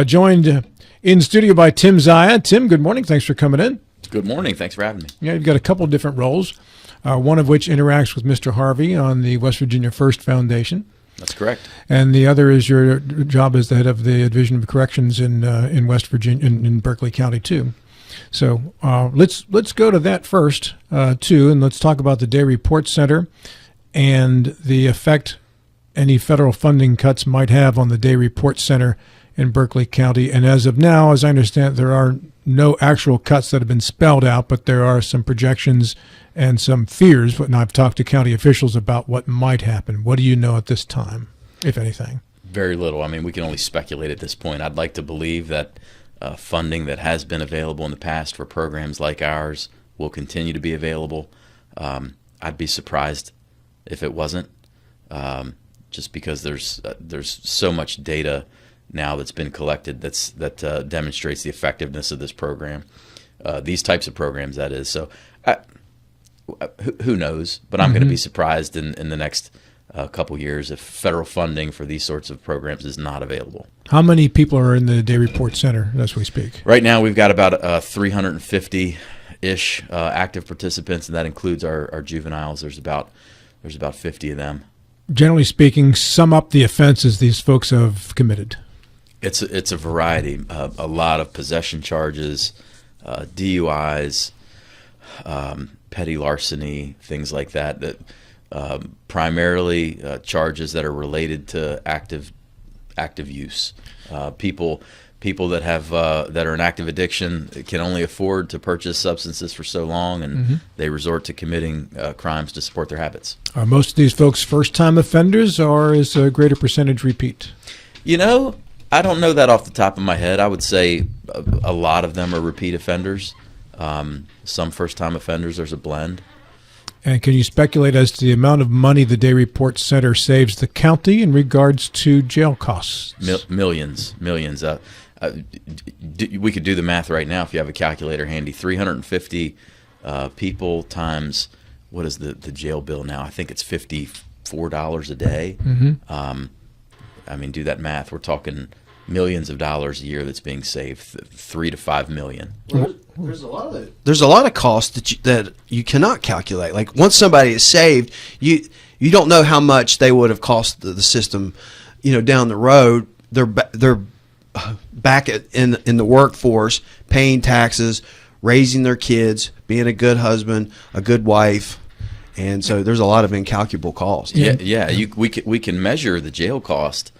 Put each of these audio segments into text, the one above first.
Joined in studio by Tim Czaja. Tim, good morning. Thanks for coming in. Good morning. Thanks for having me. Yeah, you've got a couple different roles, one of which interacts with Mr. Harvey on the West Virginia First Foundation. That's correct. And the other is your job as the head of the Division of Corrections in West Virginia, in Berkeley County, too. So let's go to that first, too, and let's talk about the Day Report Center and the effect any federal funding cuts might have on the Day Report Center in Berkeley County. And as of now, as I understand, there are no actual cuts that have been spelled out, but there are some projections and some fears. And I've talked to county officials about what might happen. What do you know at this time, if anything? Very little. I mean, we can only speculate at this point. I'd like to believe that funding that has been available in the past for programs like ours will continue to be available. I'd be surprised if it wasn't, just because there's so much data now that's been collected that demonstrates the effectiveness of this program, these types of programs, that is. So who knows? But I'm going to be surprised in the next couple years if federal funding for these sorts of programs is not available. How many people are in the Day Report Center as we speak? Right now we've got about 350-ish active participants, and that includes our juveniles. There's about 50 of them. Generally speaking, sum up the offenses these folks have committed. It's a variety, a lot of possession charges, DUIs, petty larceny, things like that. That primarily charges that are related to active use. People that have that are in active addiction can only afford to purchase substances for so long, and they resort to committing crimes to support their habits. Are most of these folks first-time offenders, or is a greater percentage repeat? You know, I don't know that off the top of my head. I would say a lot of them are repeat offenders. Some first-time offenders. There's a blend. And can you speculate as to the amount of money the Day Report Center saves the county in regards to jail costs? Millions. We could do the math right now if you have a calculator handy. 350 people times, what is the jail bill now? I think it's $54 a day. I mean, do that math. We're talking millions of dollars a year that's being saved, $3 to $5 million. Well, there's a lot of costs that you cannot calculate. Like once somebody is saved, you don't know how much they would have cost the system, down the road. They're back in the workforce, paying taxes, raising their kids, being a good husband, a good wife. And so there's a lot of incalculable costs. Yeah. We can measure the jail cost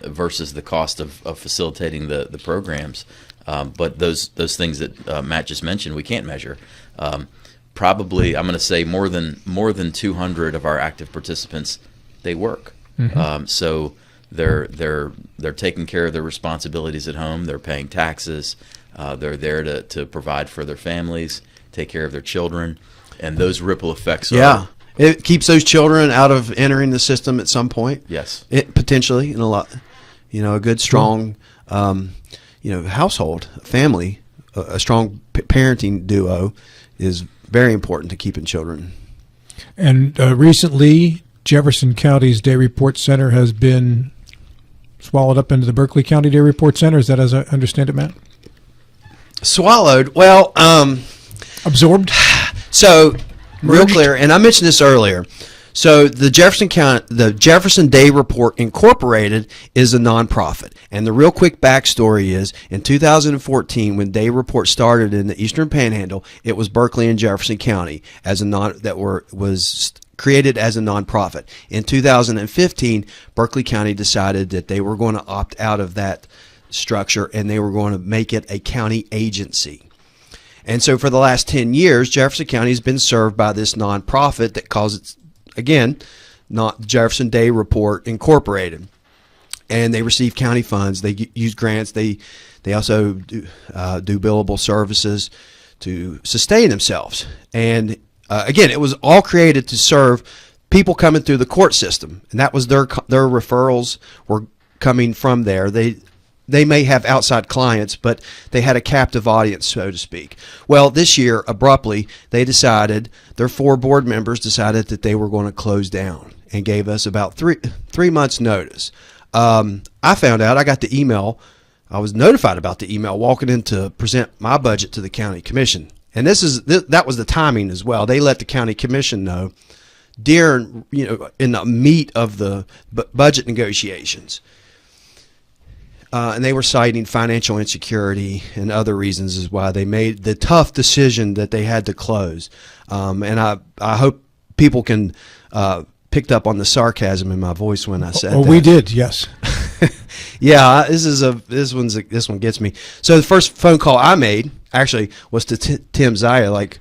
versus the cost of facilitating the programs, but those things that Matt just mentioned, we can't measure. Probably, I'm going to say more than 200 of our active participants, they work. So they're taking care of their responsibilities at home. They're paying taxes. They're there to provide for their families, take care of their children. And those ripple effects it keeps those children out of entering the system at some point. Yes. Potentially in a lot, a good, strong, household, family, a strong parenting duo is very important to keeping children. And recently, Jefferson County's Day Report Center has been swallowed up into the Berkeley County Day Report Center. Is that as I understand it, Matt? Swallowed? Well, absorbed? So, real clear, and I mentioned this earlier. So, the Jefferson Day Report Incorporated is a nonprofit, and the real quick backstory is in 2014, when Day Report started in the Eastern Panhandle, it was Berkeley and Jefferson County was created as a nonprofit. In 2015, Berkeley County decided that they were going to opt out of that structure, and they were going to make it a county agency. And so for the last 10 years, Jefferson County has been served by this nonprofit that calls it, again, not Jefferson Day Report Incorporated. And they receive county funds. They use grants. They also do billable services to sustain themselves. And again, it was all created to serve people coming through the court system. And that was their referrals were coming from there. They may have outside clients, but they had a captive audience, so to speak. Well, this year, abruptly, their 4 board members decided that they were going to close down and gave us about three months' notice. I found out, I got the email I was notified about the email walking in to present my budget to the county commission. And that was the timing as well. They let the county commission know during, in the meat of the budget negotiations. And they were citing financial insecurity and other reasons as why they made the tough decision that they had to close. And I hope people can picked up on the sarcasm in my voice when I said that. We did, yes. Yeah, this one gets me. So the first phone call I made actually was to Tim Czaja. Like,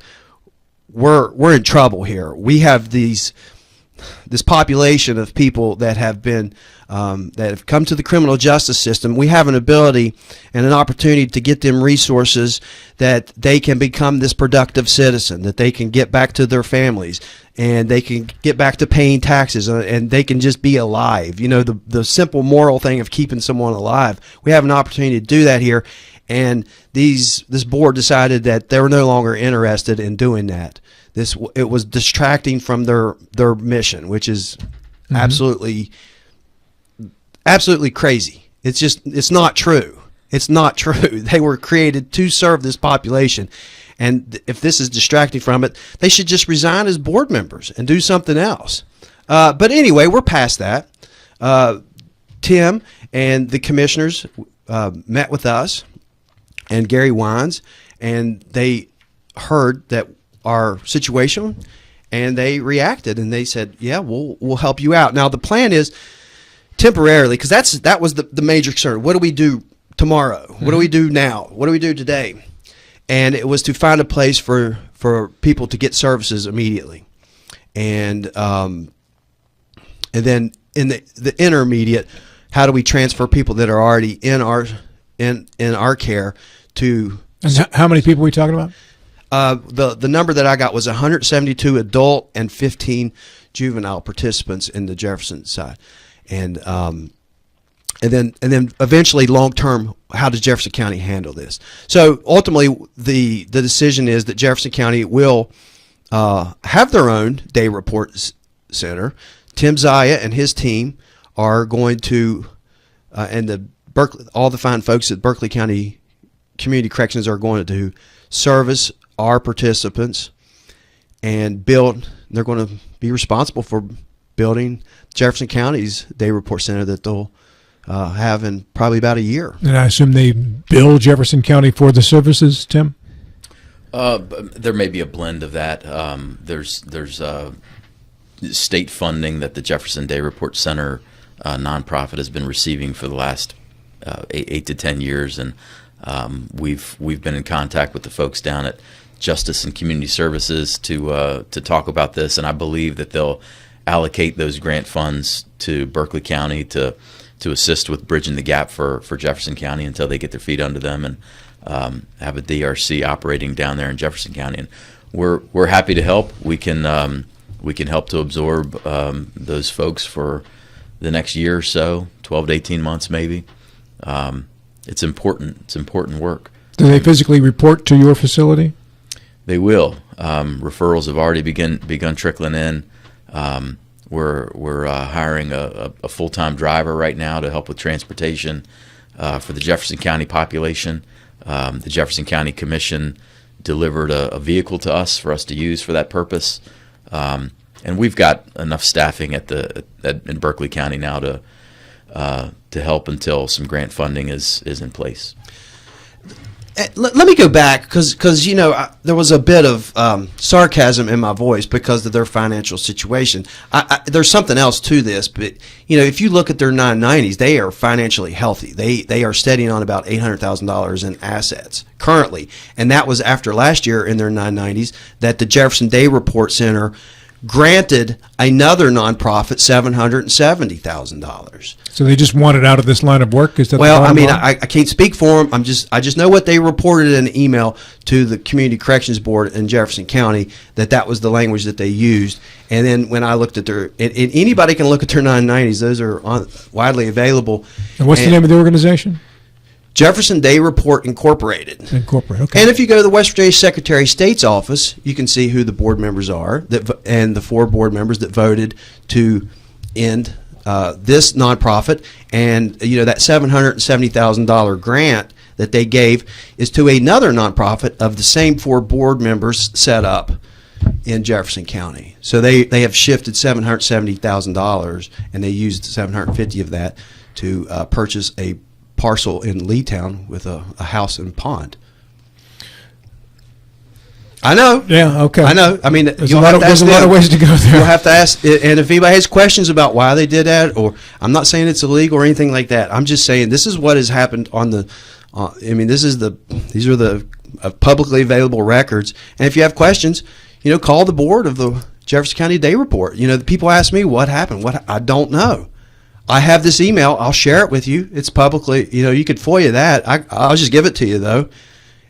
we're in trouble here. We have this population of people that have been that have come to the criminal justice system. We have an ability and an opportunity to get them resources that they can become this productive citizen, that they can get back to their families, and they can get back to paying taxes, and they can just be alive. The simple moral thing of keeping someone alive. We have an opportunity to do that here, and this board decided that they were no longer interested in doing that. It was distracting from their mission, which is absolutely crazy. It's not true. It's not true. They were created to serve this population. And if this is distracting from it, they should just resign as board members and do something else. But anyway, we're past that. Tim and the commissioners met with us and Gary Wines, and they heard that our situation, and they reacted, and they said, yeah, we'll help you out. Now, the plan is temporarily, because that was the major concern. What do we do tomorrow? What do we do now? What do we do today? And it was to find a place for people to get services immediately. And then in the intermediate, how do we transfer people that are already in our care to... And how many people are we talking about? The number that I got was 172 adult and 15 juvenile participants in the Jefferson side. And then eventually, long term, how does Jefferson County handle this? So ultimately, the decision is that Jefferson County will have their own day report center. Tim Czaja and his team are going to, and all the fine folks at Berkeley County Community Corrections are going to service our participants and build. They're going to be responsible for building Jefferson County's day report center that they'll have in probably about a year. And I assume they bill Jefferson County for the services, Tim? There may be a blend of that. There's state funding that the Jefferson Day Report Center nonprofit has been receiving for the last 8 to 10 years, and we've been in contact with the folks down at Justice and Community Services to talk about this, and I believe that they'll allocate those grant funds to Berkeley County to assist with bridging the gap for Jefferson County until they get their feet under them and have a DRC operating down there in Jefferson County. And we're happy to help. We can help to absorb those folks for the next year or so, 12 to 18 months maybe. It's important. It's important work. Do they physically report to your facility? They will. Referrals have already begun trickling in. We're hiring a full-time driver right now to help with transportation for the Jefferson County population. The Jefferson County Commission delivered a vehicle to us for us to use for that purpose, and we've got enough staffing in Berkeley County now to help until some grant funding is in place. Let me go back because there was a bit of sarcasm in my voice because of their financial situation. There's something else to this, but if you look at their 990s, they are financially healthy. They are steadying on about $800,000 in assets currently, and that was after last year in their 990s that the Jefferson Day Report Center granted another nonprofit $770,000. So they just wanted out of this line of work? Is that well, I mean, I can't speak for them. I just know what they reported in an email to the Community Corrections Board in Jefferson County that was the language that they used. And then when I looked at their, and anybody can look at their 990s. Those are widely available. And what's the name of the organization? Jefferson Day Report Incorporated. Okay. And if you go to the West Virginia Secretary of State's office, you can see who the board members are and the 4 board members that voted to end this nonprofit, and that $770,000 grant that they gave is to another nonprofit of the same 4 board members set up in Jefferson County. So they have shifted $770,000, and they used $750 of that to purchase a parcel in Leetown with a house and pond. I know. Yeah, okay. I know. I mean, there's a lot of ways to go there. You'll have to ask, and if anybody has questions about why they did that, or I'm not saying it's illegal or anything like that. I'm just saying this is what has happened on the. These are the publicly available records, and if you have questions, call the board of the Jefferson County Day Report. The people ask me what happened. I don't know. I have this email. I'll share it with you. It's publicly. You could FOIA that. I'll just give it to you though,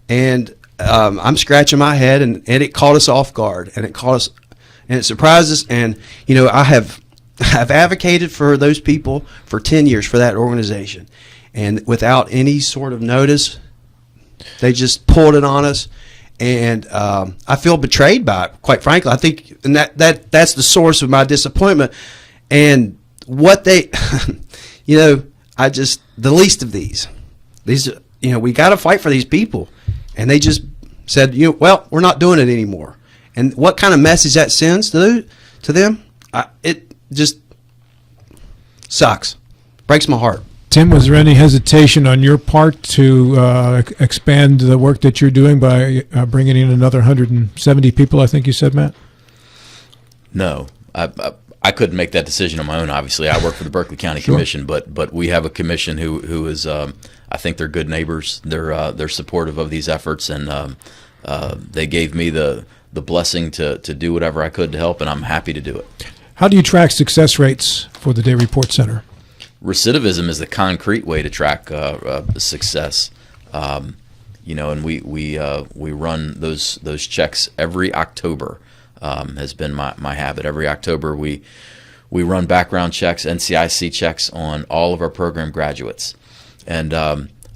and. I'm scratching my head, and it caught us off guard, and it surprised us. And I've advocated for those people for 10 years for that organization, and without any sort of notice, they just pulled it on us, and I feel betrayed by it. Quite frankly, I think, and that's the source of my disappointment. And what they, the least of these, we got to fight for these people. And they just said, well, we're not doing it anymore. And what kind of message that sends to them, it just sucks. Breaks my heart. Tim, was there any hesitation on your part to expand the work that you're doing by bringing in another 170 people, I think you said, Matt? No. I couldn't make that decision on my own, obviously. I work for the Berkeley County Commission, but we have a commission who is, I think they're good neighbors. They're supportive of these efforts, and they gave me the blessing to do whatever I could to help, and I'm happy to do it. How do you track success rates for the Day Report Center? Recidivism is the concrete way to track success. And we run those checks every October. Has been my habit. Every October we run background checks, NCIC checks on all of our program graduates. And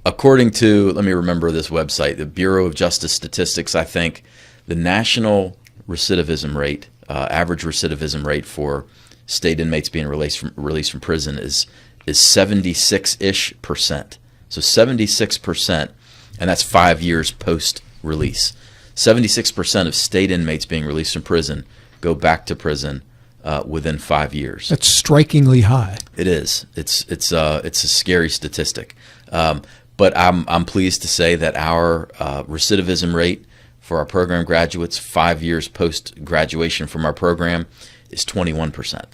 according to, let me remember this website, the Bureau of Justice Statistics, I think the national recidivism rate, average recidivism rate for state inmates being released from prison is 76-ish%. So 76%, and that's 5 years post-release. 76% of state inmates being released from prison go back to prison within 5 years. That's strikingly high. It is. It's a scary statistic. But I'm pleased to say that our recidivism rate for our program graduates 5 years post graduation from our program is 21%.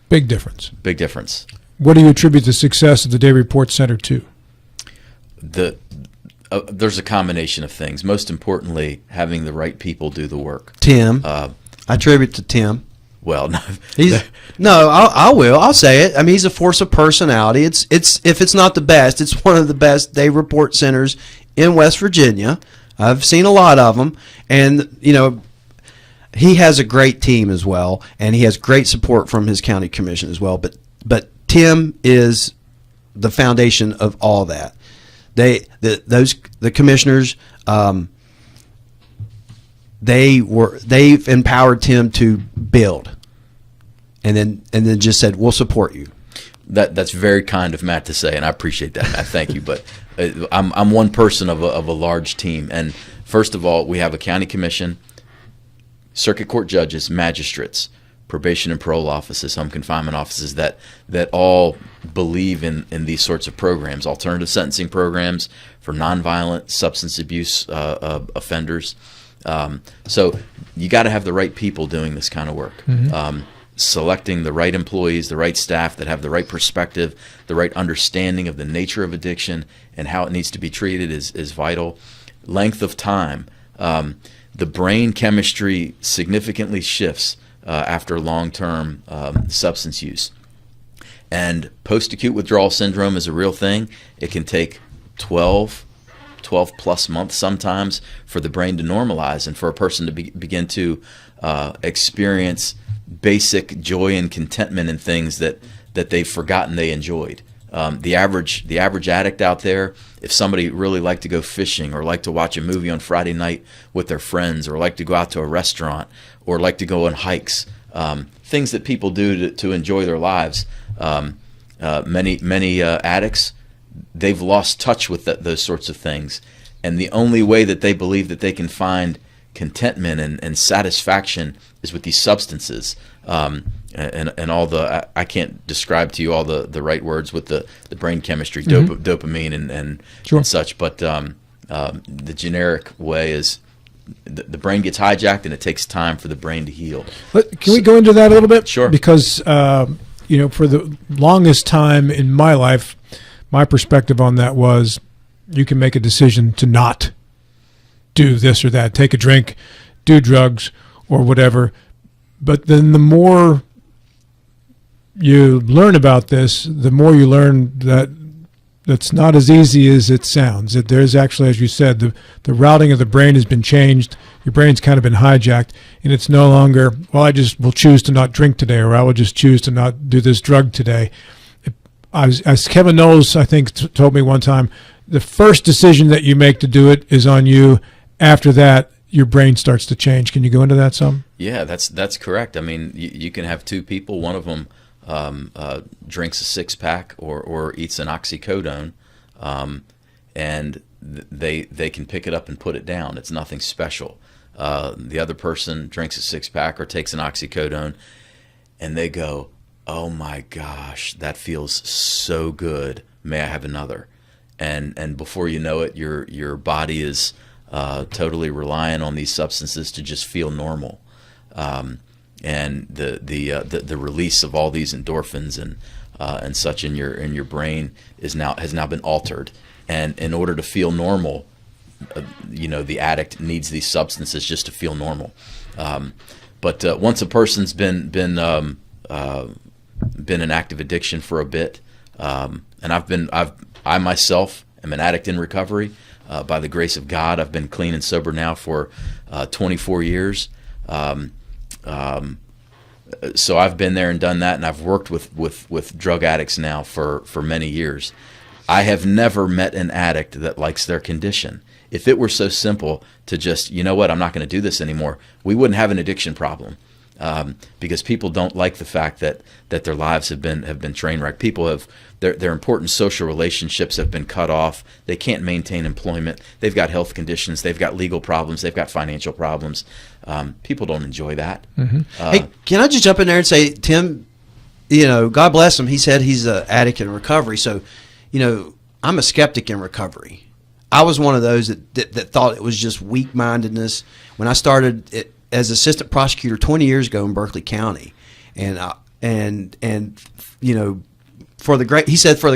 Big difference. Big difference. What do you attribute the success of the Day Report Center to? There's a combination of things. Most importantly, having the right people do the work. Tim. I attribute to Tim. Well, no. I will. I'll say it. I mean, he's a force of personality. It's if it's not the best, it's one of the best Day Report centers in West Virginia. I've seen a lot of them, and he has a great team as well, and he has great support from his county commission as well. But Tim is the foundation of all that. The commissioners, they've empowered Tim to build, and then just said, we'll support you. That's very kind of Matt to say, and I appreciate that, Matt. Thank you. But I'm one person of a large team, and first of all, we have a county commission, circuit court judges, magistrates, probation and parole offices, home confinement offices that all believe in these sorts of programs, alternative sentencing programs for nonviolent substance abuse offenders. So you got to have the right people doing this kind of work. Mm-hmm. Selecting the right employees, the right staff that have the right perspective, the right understanding of the nature of addiction and how it needs to be treated is vital. Length of time. The brain chemistry significantly shifts after long-term substance use. And post-acute withdrawal syndrome is a real thing. It can take 12 plus months sometimes for the brain to normalize and for a person to begin to experience basic joy and contentment in things that they've forgotten they enjoyed. The average addict out there, if somebody really liked to go fishing or liked to watch a movie on Friday night with their friends or like to go out to a restaurant or like to go on hikes, things that people do to enjoy their lives. Many addicts, they've lost touch with those sorts of things, and the only way that they believe that they can find contentment and satisfaction is with these substances. And all the, I can't describe to you all the right words with the brain chemistry, dopamine and Sure. and such, but the generic way is the brain gets hijacked, and it takes time for the brain to heal. Can we go into that a little bit? Sure. Because, for the longest time in my life, my perspective on that was you can make a decision to not do this or that, take a drink, do drugs, or whatever. But then the more you learn about this, the more you learn that that's not as easy as it sounds. That there's actually, as you said, the routing of the brain has been changed. Your brain's kind of been hijacked, and it's no longer, well, I just will choose to not drink today, or I will just choose to not do this drug today. As Kevin Knowles, I think, told me one time, the first decision that you make to do it is on you. After that, your brain starts to change. Can you go into that some? Yeah, that's correct. I mean, you can have two people. One of them drinks a six-pack or eats an oxycodone, and they can pick it up and put it down. It's nothing special. The other person drinks a six-pack or takes an oxycodone, and they go, "Oh my gosh, that feels so good. May I have another?" And before you know it, your body is totally reliant on these substances to just feel normal. And the release of all these endorphins and such in your brain has now been altered. And in order to feel normal, the addict needs these substances just to feel normal. But once a person's been in active addiction for a bit, and I myself am an addict in recovery. By the grace of God, I've been clean and sober now for 24 years. So I've been there and done that, and I've worked with drug addicts now for many years. I have never met an addict that likes their condition. If it were so simple to just, you know what, I'm not going to do this anymore, we wouldn't have an addiction problem. Because people don't like the fact that their lives have been train wrecked. People have their important social relationships have been cut off. They can't maintain employment. They've got health conditions. They've got legal problems. They've got financial problems. People don't enjoy that. Mm-hmm. Hey, can I just jump in there and say, Tim, God bless him. He said he's an addict in recovery. So, I'm a skeptic in recovery. I was one of those that thought it was just weak-mindedness. When I started it as assistant prosecutor 20 years ago in Berkeley County, and for the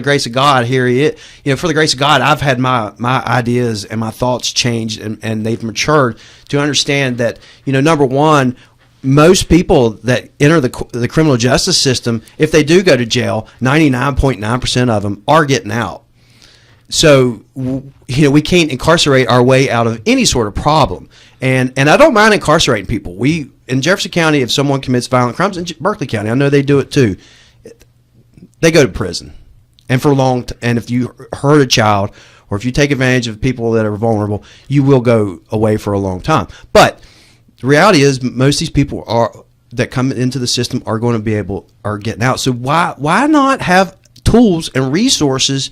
grace of God, here he is. For the grace of God, I've had my ideas and my thoughts changed, and they've matured to understand that, number one, most people that enter the criminal justice system, if they do go to jail, 99.9% of them are getting out. So, we can't incarcerate our way out of any sort of problem. And I don't mind incarcerating people. In Jefferson County, if someone commits violent crimes, in Berkeley County, I know they do it too, they go to prison. And and if you hurt a child, or if you take advantage of people that are vulnerable, you will go away for a long time. But the reality is, most of these people that come into the system are going to are getting out. So why not have tools and resources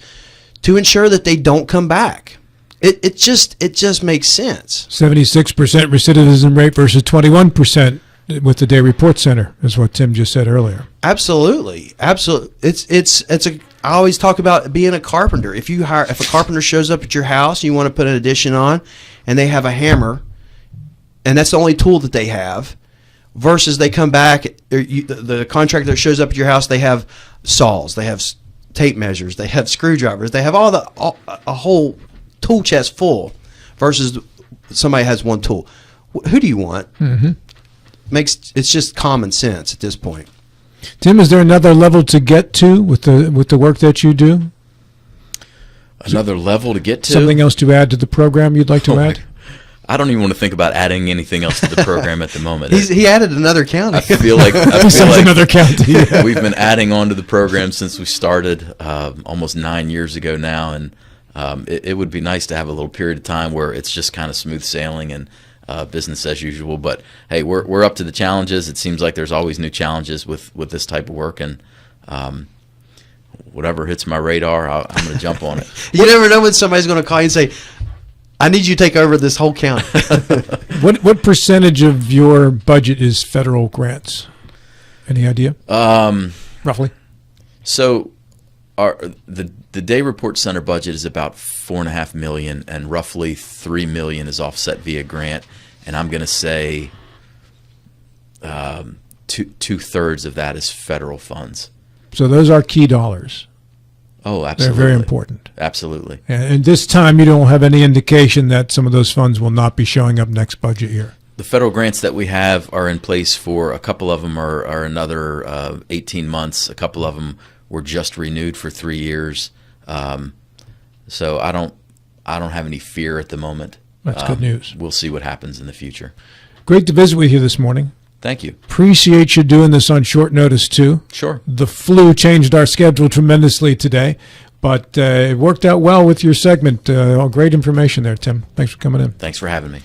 to ensure that they don't come back? It just makes sense. 76% recidivism rate versus 21% with the Day Report Center is what Tim just said earlier. Absolutely. I always talk about being a carpenter. If a carpenter shows up at your house and you want to put an addition on, and they have a hammer, and that's the only tool that they have, versus they come back, the contractor that shows up at your house, they have saws, they have tape measures, they have screwdrivers, they have a whole tool chest full, versus somebody has one tool. Who do you want? Mm-hmm. It's just common sense at this point. Tim, is there another level to get to with the work that you do? Another level to get to? Something else to add to the program you'd like to add? I don't even want to think about adding anything else to the program at the moment. He added another county. I feel like another county. Yeah. We've been adding on to the program since we started almost 9 years ago now, and it would be nice to have a little period of time where it's just kind of smooth sailing, and business as usual. But hey, we're up to the challenges. It seems like there's always new challenges with this type of work, and whatever hits my radar, I'm going to jump on it. You never know when somebody's going to call you and say, I need you to take over this whole county. What percentage of your budget is federal grants? Any idea? Roughly. So the Day Report Center budget is about $4.5 million, and roughly $3 million is offset via grant. And I'm going to say two-thirds of that is federal funds. So those are key dollars. Oh, absolutely. They're very important. Absolutely. And this time you don't have any indication that some of those funds will not be showing up next budget year. The federal grants that we have are in place for a couple of them are another 18 months. A couple of them were just renewed for 3 years. So I don't have any fear at the moment. That's good news. We'll see what happens in the future. Great to visit with you this morning. Thank you. Appreciate you doing this on short notice, too. Sure. The flu changed our schedule tremendously today, but it worked out well with your segment. All great information there, Tim. Thanks for coming in. Thanks for having me.